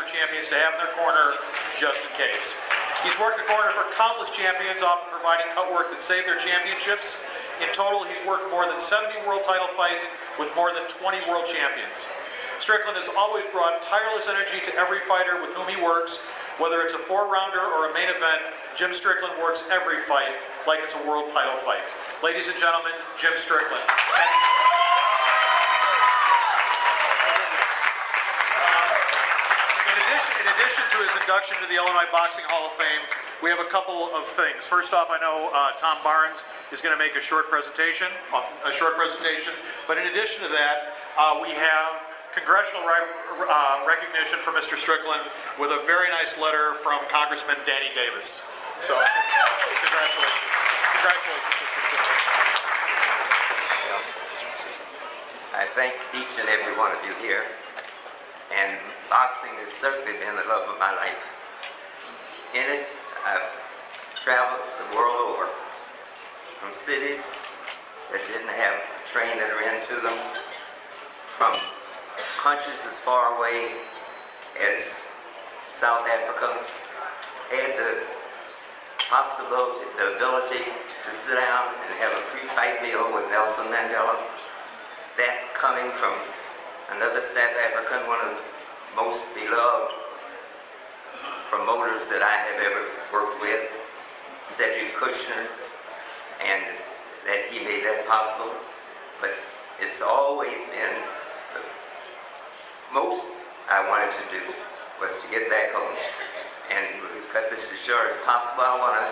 for champions to have in their corner just in case. He's worked the corner for countless champions, often providing cut work that saved their championships. In total, he's worked more than 70 world title fights with more than 20 world champions. Strickland has always brought tireless energy to every fighter with whom he works. Whether it's a 4-rounder or a main event, Jim Strickland works every fight like it's a world title fight. Ladies and gentlemen, Jim Strickland. In addition to his induction to the Illinois Boxing Hall of Fame, we have a couple of things. First off, I know Tom Barnes is going to make a short presentation, but in addition to that, we have congressional recognition for Mr. Strickland with a very nice letter from Congressman Danny Davis. So, congratulations. Congratulations, Mr. Strickland. I thank each and every one of you here. And boxing has certainly been the love of my life. In it, I've traveled the world over, from cities that didn't have a train that ran to them, from countries as far away as South Africa, had the possibility, the ability to sit down and have a pre-fight meal with Nelson Mandela. That coming from another South African, one of the most beloved promoters that I have ever worked with, Cedric Kushner, and that he made that possible. But it's always been the most I wanted to do was to get back home. And to cut this as short as possible, I want to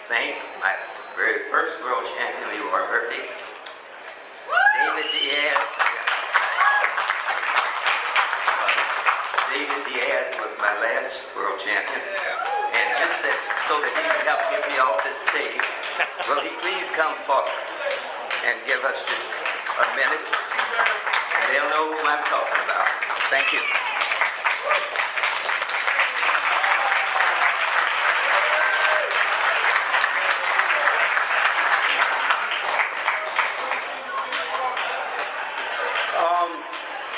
thank my very first world champion, Leroy Murphy, David Diaz. David Diaz was my last world champion, and just that, so that he can help get me off this stage, will he please come forward and give us just a minute, and they'll know who I'm talking about. Thank you.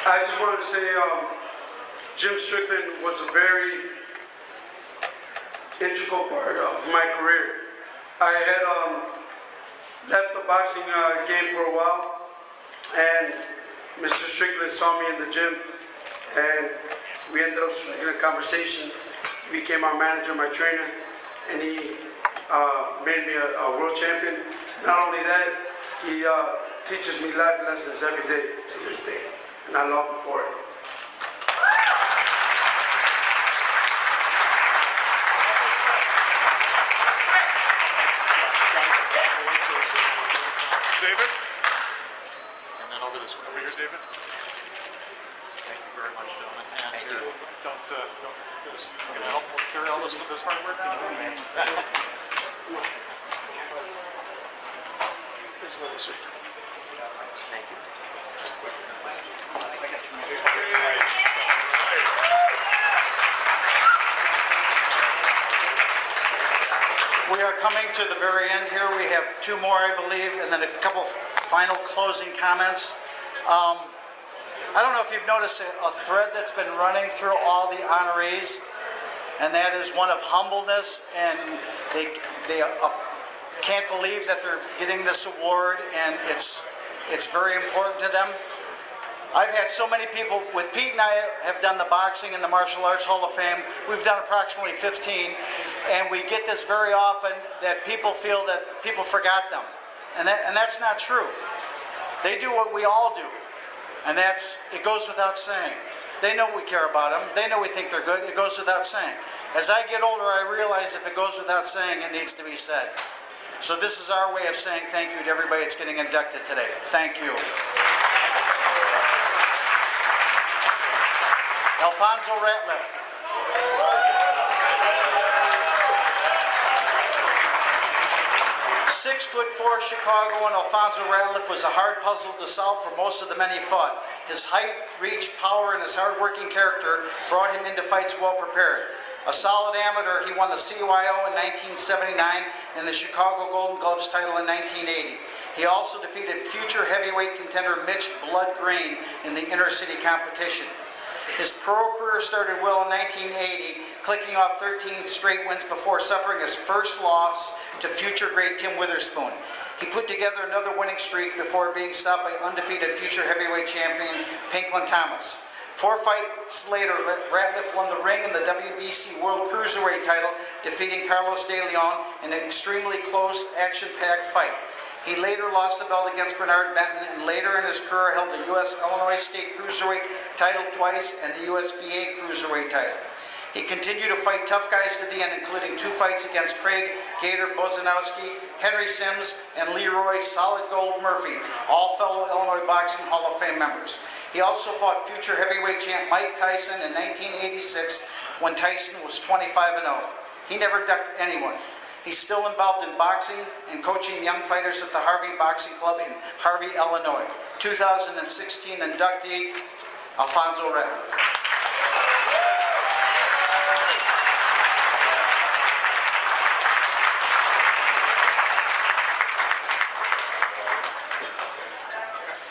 I just wanted to say Jim Strickland was a very integral part of my career. I had left the boxing game for a while, and Mr. Strickland saw me in the gym, and we ended up striking a conversation. He became our manager, my trainer, and he made me a world champion. Not only that, he teaches me life lessons every day to this day, and I love him for it. David? And then over this one. Over here, David. Thank you very much, gentlemen. And Thank you. Don't you gonna help carry all this hard work? Please let us. Thank you. We are coming to the very end here. We have two more, I believe, and then a couple final closing comments. I don't know if you've noticed a thread that's been running through all the honorees, and that is one of humbleness, and they can't believe that they're getting this award, and it's very important to them. I've had so many people, with Pete and I have done the Boxing and the Martial Arts Hall of Fame. We've done approximately 15, and we get this very often that people feel that people forgot them. And that's not true. They do what we all do, and it goes without saying. They know we care about them. They know we think they're good. It goes without saying. As I get older, I realize if it goes without saying, it needs to be said. So this is our way of saying thank you to everybody that's getting inducted today. Thank you. Alfonso Ratliff. 6'4" Chicagoan Alfonso Ratliff was a hard puzzle to solve for most of the men he fought. His height, reach, power, and his hard-working character brought him into fights well prepared. A solid amateur, he won the CYO in 1979 and the Chicago Golden Gloves title in 1980. He also defeated future heavyweight contender Mitch Blood Green in the inter-city competition. His pro career started well in 1980, clicking off 13 straight wins before suffering his first loss to future great Tim Witherspoon. He put together another winning streak before being stopped by undefeated future heavyweight champion Pinklon Thomas. 4 fights later, Ratliff won the ring and the WBC World Cruiserweight title, defeating Carlos de Leon in an extremely close, action-packed fight. He later lost the belt against Bernard Benton, and later in his career held the U.S. Illinois State Cruiserweight title twice and the USBA Cruiserweight title. He continued to fight tough guys to the end, including 2 fights against Craig Gator Bozanowski, Henry Sims, and Leroy Solid Gold Murphy, all fellow Illinois Boxing Hall of Fame members. He also fought future heavyweight champ Mike Tyson in 1986 when Tyson was 25-0. He never ducked anyone. He's still involved in boxing and coaching young fighters at the Harvey Boxing Club in Harvey, Illinois. 2016 inductee, Alfonso Ratliff.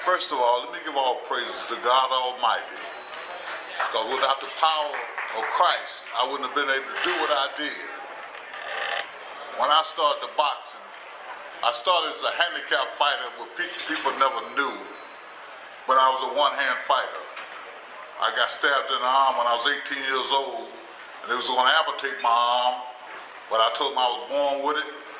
First of all, let me give all praises to God Almighty. Because without the power of Christ, I wouldn't have been able to do what I did. When I started the boxing, I started as a handicapped fighter where people never knew when I was a one-hand fighter. I got stabbed in the arm when I was 18 years old, and they was going to amputate my arm, but I told them I was born with it,